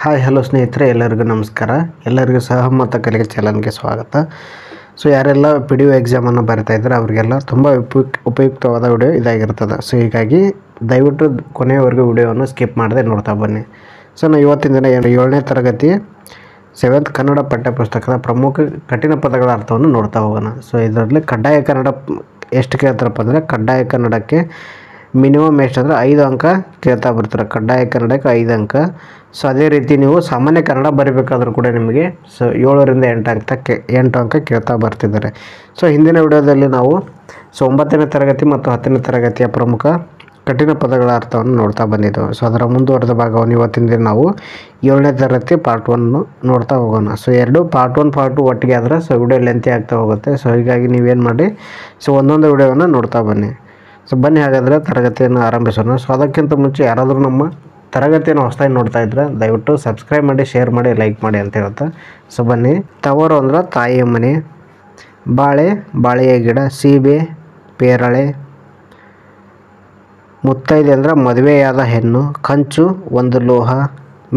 Hi hello ಸ್ನೇಹಿತರೆ, ಎಲ್ಲರಿಗೂ ನಮಸ್ಕಾರ. ಎಲ್ಲರಿಗೂ ಸಹಮತ ಕಲಿಕೆ ಚಾನಲ್ಗೆ ಸ್ವಾಗತ. ಸೊ ಯಾರೆಲ್ಲ ಪಿ ಡಿ ಒ ಎಕ್ಸಾಮನ್ನು ಬರಿತಾ ಇದ್ದಾರೆ ಅವರಿಗೆಲ್ಲ ತುಂಬ ಉಪಯುಕ್ತವಾದ ವಿಡಿಯೋ ಇದಾಗಿರ್ತದೆ. ಸೊ ಹೀಗಾಗಿ ದಯವಿಟ್ಟು ಕೊನೆಯವರೆಗೂ ವಿಡಿಯೋವನ್ನು ಸ್ಕಿಪ್ ಮಾಡದೆ ನೋಡ್ತಾ ಬನ್ನಿ. ಸೊ ನಾವು ಇವತ್ತಿನ ದಿನ 7ನೇ ತರಗತಿ 7th ಕನ್ನಡ ಪಠ್ಯಪುಸ್ತಕದ ಪ್ರಮುಖ ಕಠಿಣ ಪದಗಳ ಅರ್ಥವನ್ನು ನೋಡ್ತಾ ಹೋಗೋಣ. ಸೊ ಇದರಲ್ಲಿ ಕಡ್ಡಾಯ ಕನ್ನಡ ಎಷ್ಟು ಕೇಳ್ತಾರಪ್ಪ ಅಂದರೆ, ಕಡ್ಡಾಯ ಕನ್ನಡಕ್ಕೆ ಮಿನಿಮಮ್ ಎಷ್ಟು ಅಂದರೆ 5 ಅಂಕ ಕೇಳ್ತಾ ಬರ್ತಾರೆ. ಕಡ್ಡಾಯ ಕನ್ನಡಕ್ಕೆ 5 ಅಂಕ. ಸೊ ಅದೇ ರೀತಿ ನೀವು ಸಾಮಾನ್ಯ ಕನ್ನಡ ಬರೀಬೇಕಾದ್ರೂ ಕೂಡ ನಿಮಗೆ 7ರಿಂದ 8 ಅಂಕ ಕೇಳ್ತಾ ಬರ್ತಿದ್ದಾರೆ. ಸೊ ಹಿಂದಿನ ವಿಡಿಯೋದಲ್ಲಿ ನಾವು 9ನೇ ತರಗತಿ ಮತ್ತು 10ನೇ ತರಗತಿಯ ಪ್ರಮುಖ ಕಠಿಣ ಪದಗಳ ಅರ್ಥವನ್ನು ನೋಡ್ತಾ ಬಂದಿದ್ದೆವು. ಸೊ ಅದರ ಮುಂದುವರೆದ ಭಾಗವನ್ನು ಇವತ್ತಿನ ದಿನ ನಾವು 7ನೇ ತರಗತಿ ಪಾರ್ಟ್ 1 ನೋಡ್ತಾ ಹೋಗೋಣ. ಸೊ ಎರಡು ಪಾರ್ಟ್ 1 ಪಾರ್ಟ್ 2 ಒಟ್ಟಿಗೆ ಆದರೆ ಸೊ ವಿಡಿಯೋ ಲೆಂತಿ ಆಗ್ತಾ ಹೋಗುತ್ತೆ. ಸೊ ಹೀಗಾಗಿ ನೀವೇನು ಮಾಡಿ, ಸೊ ಒಂದೊಂದು ವಿಡಿಯೋವನ್ನು ನೋಡ್ತಾ ಬನ್ನಿ. ಸೊ ಬನ್ನಿ ಹಾಗಾದರೆ ತರಗತಿಯನ್ನು ಆರಂಭಿಸೋಣ. ಸೊ ಅದಕ್ಕಿಂತ ಮುಂಚೆ ಯಾರಾದರೂ ನಮ್ಮ ತರಗತಿಯನ್ನು ಹೊಸದಾಗಿ ನೋಡ್ತಾ ಇದ್ದರೆ ದಯವಿಟ್ಟು ಸಬ್ಸ್ಕ್ರೈಬ್ ಮಾಡಿ, ಶೇರ್ ಮಾಡಿ, ಲೈಕ್ ಮಾಡಿ ಅಂತ ಹೇಳ್ತಾ. ಸೊ ಬನ್ನಿ. ತವರು ಅಂದ್ರೆ ತಾಯಿಯ ಮನೆ. ಬಾಳೆ, ಬಾಳೆಯ ಗಿಡ. ಸೀಬೆ, ಪೇರಳೆ. ಮುತ್ತೈದೆ ಅಂದರೆ ಮದುವೆಯಾದ ಹೆಣ್ಣು. ಕಂಚು, ಒಂದು ಲೋಹ.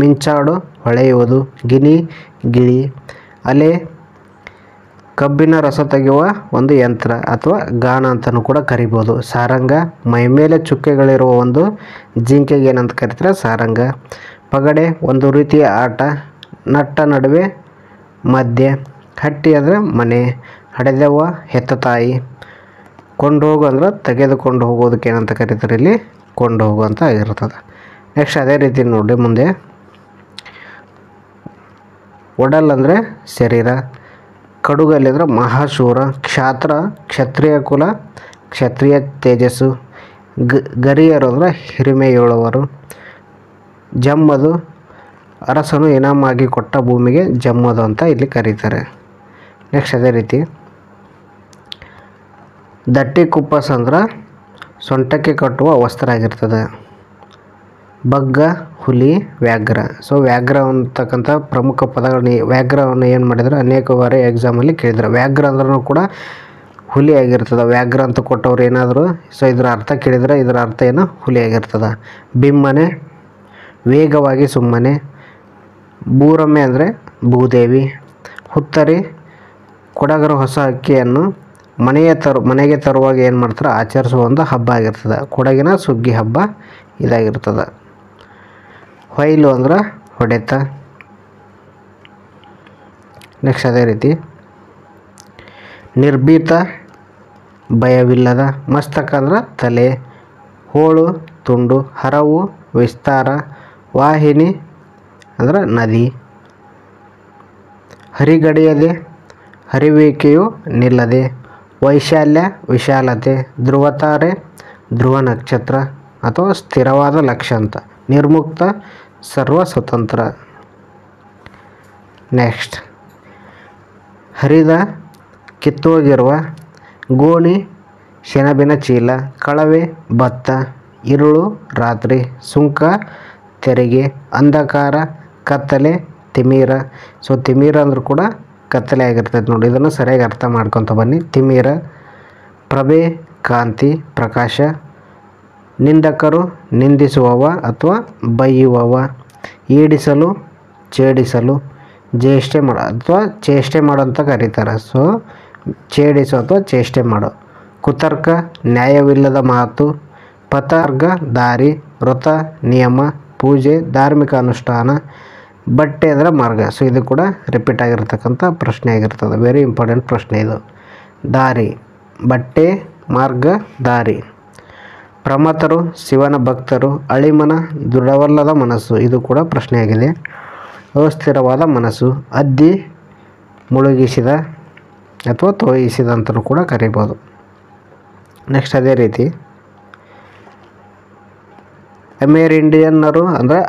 ಮಿಂಚಾಡು, ಹೊಳೆಯುವುದು. ಗಿನಿ, ಗಿಳಿ. ಅಲೆ, ಕಬ್ಬಿನ ರಸ ತೆಗೆಯುವ ಒಂದು ಯಂತ್ರ ಅಥವಾ ಗಾನ ಅಂತಲೂ ಕೂಡ ಕರಿಬೋದು. ಸಾರಂಗ, ಮೈಮೇಲೆ ಚುಕ್ಕೆಗಳಿರುವ ಒಂದು ಜಿಂಕೆಗೆ ಏನಂತ ಕರೀತಾರೆ? ಸಾರಂಗ. ಪಗಡೆ, ಒಂದು ರೀತಿಯ ಆಟ. ನಟ್ಟ ನಡುವೆ, ಮಧ್ಯೆ. ಹಟ್ಟಿ ಅಂದರೆ ಮನೆ. ಹಡೆದವ್ವ, ಹೆತ್ತ ತಾಯಿ. ಕೊಂಡು ಹೋಗು ಅಂದ್ರೆ ತೆಗೆದುಕೊಂಡು ಹೋಗೋದಕ್ಕೆ ಏನಂತ ಕರೀತಾರೆ? ಇಲ್ಲಿ ಕೊಂಡು ಹೋಗು ಅಂತ ಆಗಿರ್ತದೆ. ನೆಕ್ಸ್ಟ್ ಅದೇ ರೀತಿ ನೋಡಿ ಮುಂದೆ. ಒಡಲ್ ಅಂದರೆ ಶರೀರ. ಕಡುಗಲ್ಲಿ ಅಂದರೆ ಮಹಾಶೂರ. ಕ್ಷಾತ್ರ, ಕ್ಷತ್ರಿಯ ಕುಲ, ಕ್ಷತ್ರಿಯ ತೇಜಸ್ಸು. ಗರಿಯರು ಅಂದರೆ ಹಿರಿಮೆಯುಳ್ಳವರು. ಜಮ್ಮದು, ಅರಸನು ಇನಾಮಾಗಿ ಕೊಟ್ಟ ಭೂಮಿಗೆ ಜಮ್ಮದು ಅಂತ ಇಲ್ಲಿ ಕರೀತಾರೆ. ನೆಕ್ಸ್ಟ್ ಅದೇ ರೀತಿ ದಟ್ಟಿ ಕುಪ್ಪಸ್ ಅಂದ್ರೆ ಸೊಂಟಕ್ಕೆ ಕಟ್ಟುವ ವಸ್ತ್ರ ಆಗಿರ್ತದೆ. ಬಗ್ಗ, ಹುಲಿ, ವ್ಯಾಘ್ರ. ಸೊ ವ್ಯಾಘ್ರ ಅಂತಕ್ಕಂಥ ಪ್ರಮುಖ ಪದಗಳನ್ನ, ವ್ಯಾಘ್ರವನ್ನು ಏನು ಮಾಡಿದರೆ ಅನೇಕ ಬಾರಿ ಎಕ್ಸಾಮಲ್ಲಿ ಕೇಳಿದ್ರು. ವ್ಯಾಘ್ರ ಅಂದ್ರೂ ಕೂಡ ಹುಲಿ ಆಗಿರ್ತದೆ. ವ್ಯಾಘ್ರ ಅಂತ ಕೊಟ್ಟವ್ರು ಏನಾದರೂ ಸೊ ಇದರ ಅರ್ಥ ಕೇಳಿದರೆ ಇದರ ಅರ್ಥ ಏನು? ಹುಲಿ ಆಗಿರ್ತದೆ. ಬಿಮ್ಮನೆ, ವೇಗವಾಗಿ, ಸುಮ್ಮನೆ. ಬೂರಮ್ಮೆ ಅಂದರೆ ಭೂದೇವಿ. ಹುತ್ತರಿ, ಕೊಡಗರು ಹೊಸ ಅಕ್ಕಿಯನ್ನು ಮನೆಗೆ ತರುವಾಗ ಏನು ಮಾಡ್ತಾರೆ? ಆಚರಿಸುವ ಒಂದು ಹಬ್ಬ ಆಗಿರ್ತದೆ. ಕೊಡಗಿನ ಸುಗ್ಗಿ ಹಬ್ಬ ಇದಾಗಿರ್ತದೆ. ಹೊಯ್ಲು ಅಂದ್ರೆ ಹೊಡೆತ. ನೆಕ್ಸ್ಟ್ ಅದೇ ರೀತಿ ನಿರ್ಭೀತ, ಭಯವಿಲ್ಲದ. ಮಸ್ತಕ ಅಂದ್ರೆ ತಲೆ. ಹೋಳು, ತುಂಡು. ಹರವು, ವಿಸ್ತಾರ. ವಾಹಿನಿ ಅಂದ್ರೆ ನದಿ. ಹರಿಗಡಿಯದೆ, ಹರಿಯುವಿಕೆಯು ನಿಲ್ಲದೆ. ವೈಶಾಲ್ಯ, ವಿಶಾಲತೆ. ಧ್ರುವತಾರೆ, ಧ್ರುವ ನಕ್ಷತ್ರ ಅಥವಾ ಸ್ಥಿರವಾದ ಲಕ್ಷ್ಯ ಅಂತ. ನಿರ್ಮುಕ್ತ, ಸರ್ವ ಸ್ವತಂತ್ರ. ನೆಕ್ಸ್ಟ್ ಹರಿದ, ಕಿತ್ತೋಗಿರುವ. ಗೋಣಿ, ಸೆಣಬಿನ ಚೀಲ. ಕಳವೆ, ಭತ್ತ. ಇರುಳು, ರಾತ್ರಿ. ಸುಂಕ, ತೆರಿಗೆ. ಅಂಧಕಾರ, ಕತ್ತಲೆ, ತಿಮಿರ. ಸೊ ತಿಮಿರ ಅಂದರೂ ಕೂಡ ಕತ್ತಲೆ ಆಗಿರ್ತೈತೆ ನೋಡಿ. ಇದನ್ನು ಸರಿಯಾಗಿ ಅರ್ಥ ಮಾಡ್ಕೊತ ಬನ್ನಿ. ತಿಮಿರ. ಪ್ರಭೆ, ಕಾಂತಿ, ಪ್ರಕಾಶ. ನಿಂದಕರು, ನಿಂದಿಸುವವ ಅಥವಾ ಬೈಯುವವ. ಈಡಿಸಲು, ಛೇಡಿಸಲು. ಚೇಷ್ಟೆ ಮಾಡೋ ಅಥವಾ ಚೇಷ್ಟೆ ಮಾಡೋ ಅಂತ ಕರೀತಾರೆ. ಸೊ ಛೇಡಿಸು ಅಥವಾ ಚೇಷ್ಟೆ ಮಾಡೋ. ಕುತರ್ಕ, ನ್ಯಾಯವಿಲ್ಲದ ಮಾತು. ಪಥಾರ್ಘ, ದಾರಿ. ವ್ರತ, ನಿಯಮ. ಪೂಜೆ, ಧಾರ್ಮಿಕ ಅನುಷ್ಠಾನ. ಬಟ್ಟೆ ಅಂದರೆ ಮಾರ್ಗ. ಸೊ ಇದು ಕೂಡ ರಿಪೀಟ್ ಆಗಿರ್ತಕ್ಕಂಥ ಪ್ರಶ್ನೆ ಆಗಿರ್ತದೆ. ವೆರಿ ಇಂಪಾರ್ಟೆಂಟ್ ಪ್ರಶ್ನೆ ಇದು. ದಾರಿ, ಬಟ್ಟೆ, ಮಾರ್ಗ, ದಾರಿ. ಪ್ರಮಥರು, ಶಿವನ ಭಕ್ತರು. ಅಳಿಮನ, ದೃಢವಲ್ಲದ ಮನಸ್ಸು. ಇದು ಕೂಡ ಪ್ರಶ್ನೆಯಾಗಿದೆ. ಅಸ್ಥಿರವಾದ ಮನಸ್ಸು. ಅದ್ದಿ, ಮುಳುಗಿಸಿದ ಅಥವಾ ತೋಯಿಸಿದ ಅಂತಲೂ ಕೂಡ ಕರಿಬೋದು. ನೆಕ್ಸ್ಟ್ ಅದೇ ರೀತಿ ಅಮೇರಿಂಡಿಯನ್ನರು ಅಂದರೆ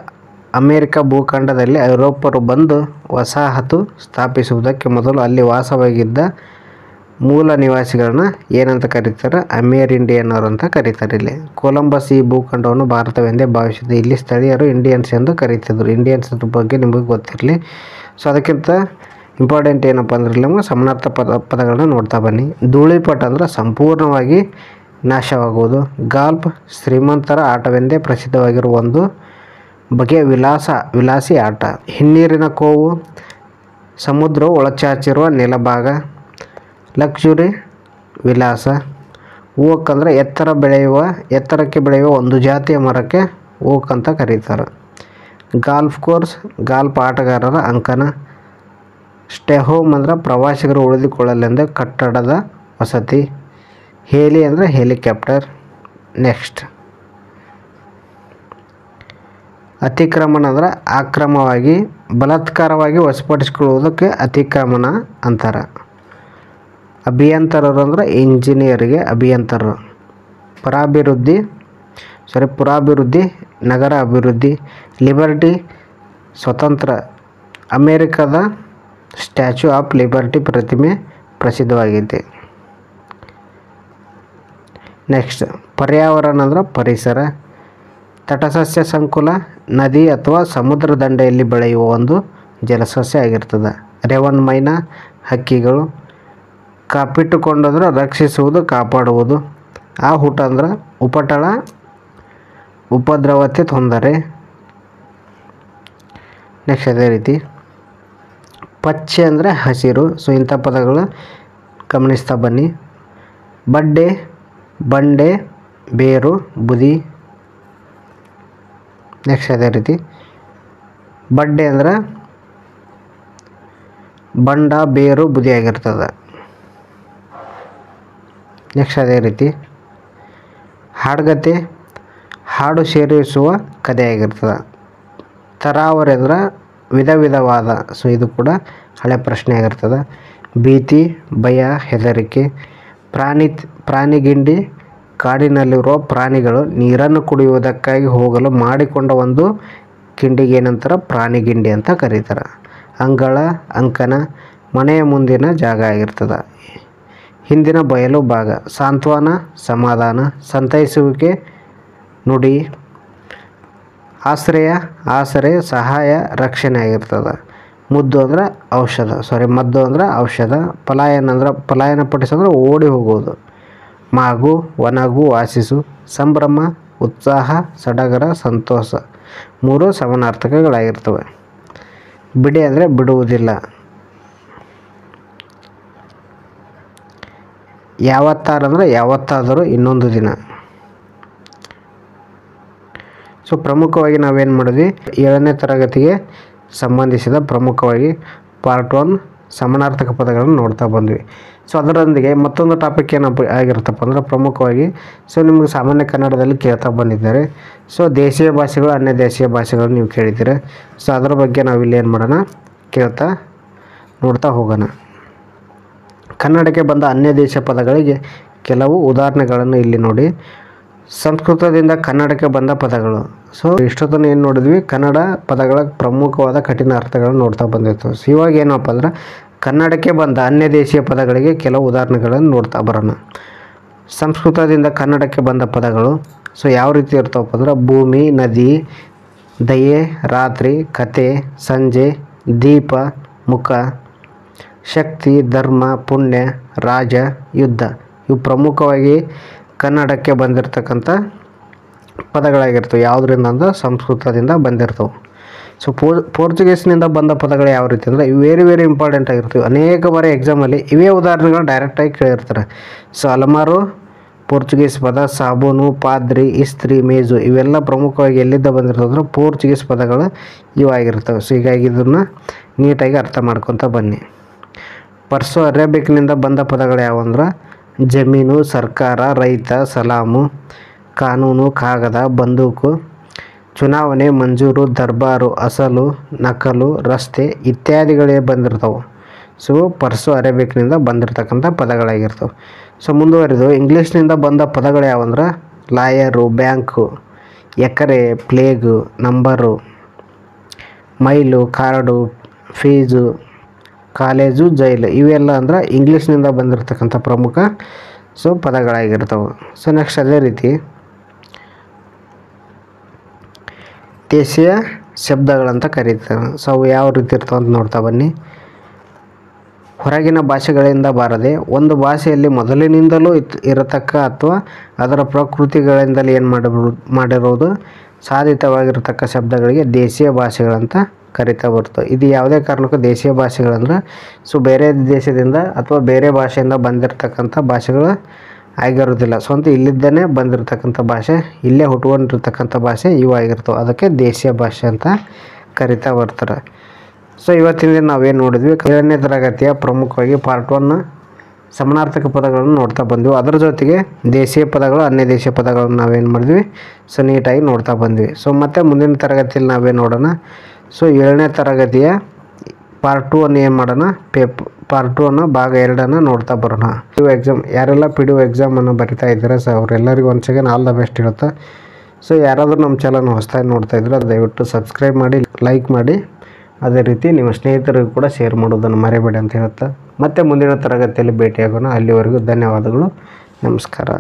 ಅಮೇರಿಕ ಭೂಖಂಡದಲ್ಲಿ ಐರೋಪ್ಯರು ಬಂದು ವಸಾಹತು ಸ್ಥಾಪಿಸುವುದಕ್ಕೆ ಮೊದಲು ಅಲ್ಲಿ ವಾಸವಾಗಿದ್ದ ಮೂಲ ನಿವಾಸಿಗಳನ್ನ ಏನಂತ ಕರೀತಾರೆ? ಅಮೇರಿಂಡಿಯನ್ನರು ಅಂತ ಕರೀತಾರೆ. ಇಲ್ಲಿ ಕೊಲಂಬಸ್ ಈ ಭೂಖಂಡವನ್ನು ಭಾರತವೆಂದೇ ಭಾವಿಸಿದೆ. ಇಲ್ಲಿ ಸ್ಥಳೀಯರು ಇಂಡಿಯನ್ಸ್ ಎಂದು ಕರೀತಿದ್ರು. ಇಂಡಿಯನ್ಸ್ ಬಗ್ಗೆ ನಿಮಗೆ ಗೊತ್ತಿರಲಿ. ಸೊ ಅದಕ್ಕಿಂತ ಇಂಪಾರ್ಟೆಂಟ್ ಏನಪ್ಪ ಅಂದ್ರೆ ನಮಗೆ ಸಮಾನಾರ್ಥ ಪದಗಳನ್ನ ನೋಡ್ತಾ ಬನ್ನಿ. ಧೂಳಿಪಟ ಅಂದರೆ ಸಂಪೂರ್ಣವಾಗಿ ನಾಶವಾಗುವುದು. ಗಾಲ್ಫ್ ಶ್ರೀಮಂತರ ಆಟವೆಂದೇ ಪ್ರಸಿದ್ಧವಾಗಿರುವ ಒಂದು ಬಗೆಯ ವಿಲಾಸಿ ಆಟ. ಹಿನ್ನೀರಿನ ಕೋವು, ಸಮುದ್ರವು ಒಳಚಾಚಿರುವ ನೆಲಭಾಗ. ಲಕ್ಸುರಿ ವಿಲಾಸ. ಓಕ್ ಅಂದರೆ ಎತ್ತರಕ್ಕೆ ಬೆಳೆಯುವ ಒಂದು ಜಾತಿಯ ಮರಕ್ಕೆ ಓಕ್ ಅಂತ ಕರೀತಾರೆ. ಗಾಲ್ಫ್ ಕೋರ್ಸ್, ಗಾಲ್ಫ್ ಆಟಗಾರರ ಅಂಕಣ. ಸ್ಟೇ ಹೋಮ್ ಅಂದರೆ ಪ್ರವಾಸಿಗರು ಉಳಿದುಕೊಳ್ಳಲೆಂದು ಕಟ್ಟಡದ ವಸತಿ. ಹೇಲಿ ಅಂದರೆ ಹೆಲಿಕಾಪ್ಟರ್. ನೆಕ್ಸ್ಟ್, ಅತಿಕ್ರಮಣ ಅಂದರೆ ಅಕ್ರಮವಾಗಿ ಬಲಾತ್ಕಾರವಾಗಿ ವಶಪಡಿಸಿಕೊಳ್ಳುವುದಕ್ಕೆ ಅತಿಕ್ರಮಣ ಅಂತಾರೆ. ಅಭಿಯಂತರರು ಅಂದರೆ ಇಂಜಿನಿಯರಿಗೆ ಅಭಿಯಂತರರು. ಪುರಾಭಿವೃದ್ಧಿ ನಗರ ಅಭಿವೃದ್ಧಿ. ಲಿಬರ್ಟಿ ಸ್ವತಂತ್ರ. ಅಮೇರಿಕದ ಸ್ಟ್ಯಾಚ್ಯೂ ಆಫ್ ಲಿಬರ್ಟಿ ಪ್ರತಿಮೆ ಪ್ರಸಿದ್ಧವಾಗಿದೆ. ನೆಕ್ಸ್ಟ್, ಪರ್ಯಾವರಣ ಅಂದರೆ ಪರಿಸರ. ತಟಸಸ್ಯ ಸಂಕುಲ, ನದಿ ಅಥವಾ ಸಮುದ್ರ ದಂಡೆಯಲ್ಲಿ ಬೆಳೆಯುವ ಒಂದು ಜಲಸಸ್ಯ ಆಗಿರ್ತದೆ. ರೆವನ್ ಮೈನಾ, ಹಕ್ಕಿಗಳು. ಕಾಪಿಟ್ಟುಕೊಂಡಂದ್ರೆ ರಕ್ಷಿಸುವುದು, ಕಾಪಾಡುವುದು. ಆಹುಟ ಅಂದ್ರೆ ಉಪಟಳ, ಉಪದ್ರವತೆ, ತೊಂದರೆ. ನೆಕ್ಸ್ಟ್ ಅದೇ ರೀತಿ ಪಚ್ಚೆ ಅಂದರೆ ಹಸಿರು. ಸೊ ಇಂಥ ಪದಗಳು ಗಮನಿಸ್ತಾ ಬನ್ನಿ. ಬಡ್ಡೆ, ಬಂಡೆ, ಬೇರು, ಬುದಿ. ನೆಕ್ಸ್ಟ್ ಅದೇ ರೀತಿ ಬಡ್ಡೆ ಅಂದ್ರೆ ಬಂಡ, ಬೇರು, ಬುದಿ ಆಗಿರ್ತದೆ. ನೆಕ್ಸ್ಟ್ ಅದೇ ರೀತಿ ಹಾಡುಗತೆ, ಹಾಡು ಸೇರಿಸುವ ಕಥೆ ಆಗಿರ್ತದೆ. ತರಾವರಿ ಅಂದ್ರೆ ವಿಧವಾದ. ಸೊ ಇದು ಕೂಡ ಹಳೆ ಪ್ರಶ್ನೆ ಆಗಿರ್ತದೆ. ಭೀತಿ, ಭಯ, ಹೆದರಿಕೆ. ಪ್ರಾಣಿಗಿಂಡಿ, ಕಾಡಿನಲ್ಲಿರುವ ಪ್ರಾಣಿಗಳು ನೀರನ್ನು ಕುಡಿಯುವುದಕ್ಕಾಗಿ ಹೋಗಲು ಮಾಡಿಕೊಂಡ ಒಂದು ಕಿಂಡಿಗೆ ಏನಂತಾರೆ? ಪ್ರಾಣಿಗಿಂಡಿ ಅಂತ ಕರೀತಾರೆ. ಅಂಗಳ, ಅಂಕಣ, ಮನೆಯ ಮುಂದಿನ ಜಾಗ ಆಗಿರ್ತದೆ. ಹಿಂದಿನ ಬಯಲು ಭಾಗ. ಸಾಂತ್ವನ, ಸಮಾಧಾನ. ಸಂತೈಸುವಿಕೆ, ನುಡಿ. ಆಸರೆ, ಸಹಾಯ, ರಕ್ಷಣೆ ಆಗಿರ್ತದೆ. ಮದ್ದು ಅಂದರೆ ಔಷಧ. ಪಲಾಯನ ಪಡಿಸಂದ್ರೆ ಓಡಿ ಹೋಗುವುದು. ಮಾಗು, ಒನಗು, ವಾಸಿಸು. ಸಂಭ್ರಮ, ಉತ್ಸಾಹ, ಸಡಗರ, ಸಂತೋಷ. 3 ಸಮಾನಾರ್ಥಕಗಳಾಗಿರ್ತವೆ. ಬಿಡಿ ಅಂದರೆ ಬಿಡುವುದಿಲ್ಲ. ಯಾವತ್ತಾರಂದರೆ ಯಾವತ್ತಾದರೂ, ಇನ್ನೊಂದು ದಿನ. ಸೊ ಪ್ರಮುಖವಾಗಿ ನಾವೇನು ಮಾಡಿದ್ವಿ, 7ನೇ ತರಗತಿಗೆ ಸಂಬಂಧಿಸಿದ ಪ್ರಮುಖವಾಗಿ ಪಾರ್ಟ್ 1 ಸಮಾನಾರ್ಥಕ ಪದಗಳನ್ನು ನೋಡ್ತಾ ಬಂದ್ವಿ. ಸೊ ಅದರೊಂದಿಗೆ ಮತ್ತೊಂದು ಟಾಪಿಕ್ ಆಗಿರುತ್ತಪ್ಪ ಅಂದರೆ ಪ್ರಮುಖವಾಗಿ ನಿಮಗೆ ಸಾಮಾನ್ಯ ಕನ್ನಡದಲ್ಲಿ ಕೇಳ್ತಾ ಬಂದಿದ್ದಾರೆ. ಸೊ ದೇಶೀಯ ಭಾಷೆಗಳು, ಅನ್ಯ ದೇಶೀಯ ಭಾಷೆಗಳು ನೀವು ಕೇಳಿದ್ದೀರ. ಸೊ ಅದರ ಬಗ್ಗೆ ನಾವಿಲ್ಲಿ ಏನು ಮಾಡೋಣ, ನೋಡ್ತಾ ಹೋಗೋಣ. ಕನ್ನಡಕ್ಕೆ ಬಂದ ಅನ್ಯ ದೇಶ ಪದಗಳಿಗೆ ಕೆಲವು ಉದಾಹರಣೆಗಳನ್ನು ಇಲ್ಲಿ ನೋಡಿ. ಸಂಸ್ಕೃತದಿಂದ ಕನ್ನಡಕ್ಕೆ ಬಂದ ಪದಗಳು. ಸೊ ಇಷ್ಟೊತ್ತನ್ನು ಏನು ನೋಡಿದ್ವಿ, ಕನ್ನಡ ಪದಗಳ ಪ್ರಮುಖವಾದ ಕಠಿಣ ಅರ್ಥಗಳನ್ನು ನೋಡ್ತಾ ಬಂದಿರ್ತೀವಿ. ಸೊ ಇವಾಗ ಏನಪ್ಪ ಅಂದ್ರೆ ಕನ್ನಡಕ್ಕೆ ಬಂದ ಅನ್ಯ ದೇಶೀಯ ಪದಗಳಿಗೆ ಕೆಲವು ಉದಾಹರಣೆಗಳನ್ನು ನೋಡ್ತಾ ಬರೋಣ. ಸಂಸ್ಕೃತದಿಂದ ಕನ್ನಡಕ್ಕೆ ಬಂದ ಪದಗಳು ಸೊ ಯಾವ ರೀತಿ ಇರ್ತಾವಪ್ಪ ಅಂದ್ರೆ ಭೂಮಿ, ನದಿ, ದಯೆ, ರಾತ್ರಿ, ಕತೆ, ಸಂಜೆ, ದೀಪ, ಮುಖ, ಶಕ್ತಿ, ಧರ್ಮ, ಪುಣ್ಯ, ರಾಜ, ಯುದ್ಧ. ಇವು ಪ್ರಮುಖವಾಗಿ ಕನ್ನಡಕ್ಕೆ ಬಂದಿರತಕ್ಕಂಥ ಪದಗಳಾಗಿರ್ತವೆ. ಯಾವುದರಿಂದ ಅಂದ್ರೆ ಸಂಸ್ಕೃತದಿಂದ ಬಂದಿರ್ತವೆ. ಸೊ ಪೋರ್ಚುಗೀಸ್ನಿಂದ ಬಂದ ಪದಗಳು ಯಾವ ರೀತಿ ಅಂದರೆ ಇವು ವೆರಿ ಇಂಪಾರ್ಟೆಂಟ್ ಆಗಿರ್ತವೆ. ಅನೇಕ ಬಾರಿ ಎಕ್ಸಾಮಲ್ಲಿ ಇವೇ ಉದಾಹರಣೆಗಳು ಡೈರೆಕ್ಟಾಗಿ ಕೇಳಿರ್ತಾರೆ. ಸೊ ಅಲಮಾರು ಪೋರ್ಚುಗೀಸ್ ಪದ, ಸಾಬೂನು, ಪಾದ್ರಿ, ಇಸ್ತ್ರಿ, ಮೇಜು ಇವೆಲ್ಲ ಪ್ರಮುಖವಾಗಿ ಎಲ್ಲಿಂದ ಬಂದಿರ್ತವೆ ಅಂದರೆ ಪೋರ್ಚುಗೀಸ್ ಪದಗಳು ಇವಾಗಿರ್ತವೆ. ಸೊ ಹೀಗಾಗಿ ಇದನ್ನು ನೀಟಾಗಿ ಅರ್ಥ ಮಾಡ್ಕೊತ ಬನ್ನಿ. ಪರ್ಸೋ ಅರೇಬಿಕ್ನಿಂದ ಬಂದ ಪದಗಳು ಯಾವಂದ್ರೆ ಜಮೀನು, ಸರ್ಕಾರ, ರೈತ, ಸಲಾಮು, ಕಾನೂನು, ಕಾಗದ, ಬಂದೂಕು, ಚುನಾವಣೆ, ಮಂಜೂರು, ದರ್ಬಾರು, ಅಸಲು, ನಕಲು, ರಸ್ತೆ ಇತ್ಯಾದಿಗಳೇ ಬಂದಿರ್ತವೆ. ಸೊ ಪರ್ಸೋ ಅರೇಬಿಕ್ನಿಂದ ಬಂದಿರತಕ್ಕಂಥ ಪದಗಳಾಗಿರ್ತವೆ. ಸೊ ಮುಂದುವರಿದು ಇಂಗ್ಲೀಷ್ನಿಂದ ಬಂದ ಪದಗಳು ಯಾವಂದ್ರೆ ಲಾಯರು, ಬ್ಯಾಂಕು, ಎಕರೆ, plague, number, mile, card, fees, college, jail ಇವೆಲ್ಲ ಅಂದ್ರೆ ಇಂಗ್ಲೀಷ್ನಿಂದ ಬಂದಿರತಕ್ಕಂಥ ಪ್ರಮುಖ ಪದಗಳಾಗಿರ್ತವೆ. ಸೊ ನೆಕ್ಸ್ಟ್ ಅದೇ ರೀತಿ ದೇಶೀಯ ಶಬ್ದಗಳಂತ ಕರೀತಾರೆ. ಸೊ ಅವು ಯಾವ ರೀತಿ ಇರ್ತವೆ ಅಂತ ನೋಡ್ತಾ ಬನ್ನಿ. ಹೊರಗಿನ ಭಾಷೆಗಳಿಂದ ಬಾರದೆ ಒಂದು ಭಾಷೆಯಲ್ಲಿ ಮೊದಲಿನಿಂದಲೂ ಇರತಕ್ಕ ಅಥವಾ ಅದರ ಪ್ರಕೃತಿಗಳಿಂದಲೇ ಏನು ಮಾಡಿರೋದು ಸಾಧಿತವಾಗಿರತಕ್ಕ ಶಬ್ದಗಳಿಗೆ ದೇಶೀಯ ಭಾಷೆಗಳಂತ ಕರಿತಾ ಬರ್ತವೆ. ಇದು ಯಾವುದೇ ಕಾರಣಕ್ಕೂ ದೇಶೀಯ ಭಾಷೆಗಳಂದ್ರೆ ಬೇರೆ ದೇಶದಿಂದ ಅಥವಾ ಬೇರೆ ಭಾಷೆಯಿಂದ ಬಂದಿರತಕ್ಕಂಥ ಭಾಷೆಗಳು ಆಗಿರೋದಿಲ್ಲ. ಸ್ವಂತ ಇಲ್ಲಿದ್ದೇನೆ ಬಂದಿರತಕ್ಕಂಥ ಭಾಷೆ, ಇಲ್ಲೇ ಹುಟ್ಕೊಂಡಿರ್ತಕ್ಕಂಥ ಭಾಷೆ ಇವು ಆಗಿರ್ತವೆ. ಅದಕ್ಕೆ ದೇಶೀಯ ಭಾಷೆ ಅಂತ ಕರಿತಾ ಬರ್ತಾರೆ. ಇವತ್ತಿನ ದಿನ ನಾವೇನು ನೋಡಿದ್ವಿ, 7ನೇ ತರಗತಿಯ ಪ್ರಮುಖವಾಗಿ ಪಾರ್ಟ್ 1 ಸಮಾನಾರ್ಥಕ ಪದಗಳನ್ನು ನೋಡ್ತಾ ಬಂದ್ವಿ. ಅದರ ಜೊತೆಗೆ ದೇಶೀಯ ಪದಗಳು, ಅನ್ಯ ದೇಶೀಯ ಪದಗಳನ್ನು ನಾವೇನು ಮಾಡಿದ್ವಿ ನೀಟಾಗಿ ನೋಡ್ತಾ ಬಂದ್ವಿ. ಮತ್ತೆ ಮುಂದಿನ ತರಗತಿಯಲ್ಲಿ ನಾವೇನು ನೋಡೋಣ, 7ನೇ ತರಗತಿಯ ಪಾರ್ಟ್ 2 ಏನು ಮಾಡೋಣ, ಪಾರ್ಟ್ 2 ಭಾಗ 2 ನೋಡ್ತಾ ಬರೋಣ. ಎಕ್ಸಾಮ್ ಯಾರೆಲ್ಲ PDO ಎಕ್ಸಾಮನ್ನು ಬರಿತಾ ಇದ್ದೀರಾ ಅವರೆಲ್ಲರಿಗೂ ಒಂದು ಸೆಕೆಂಡ್ ಆಲ್ ದ ಬೆಸ್ಟ್ ಇರುತ್ತೆ. ಯಾರಾದರೂ ನಮ್ಮ ಚಾನಲ್ನ ಹೊಸದಾಗಿ ನೋಡ್ತಾ ಇದ್ರೆ ದಯವಿಟ್ಟು ಸಬ್ಸ್ಕ್ರೈಬ್ ಮಾಡಿ, ಲೈಕ್ ಮಾಡಿ, ಅದೇ ರೀತಿ ನಿಮ್ಮ ಸ್ನೇಹಿತರಿಗೂ ಕೂಡ ಶೇರ್ ಮಾಡೋದನ್ನು ಮರೆಯಬೇಡಿ ಅಂತ ಹೇಳುತ್ತಾ ಮತ್ತೆ ಮುಂದಿನ ತರಗತಿಯಲ್ಲಿ ಭೇಟಿಯಾಗೋಣ. ಅಲ್ಲಿವರೆಗೂ ಧನ್ಯವಾದಗಳು, ನಮಸ್ಕಾರ.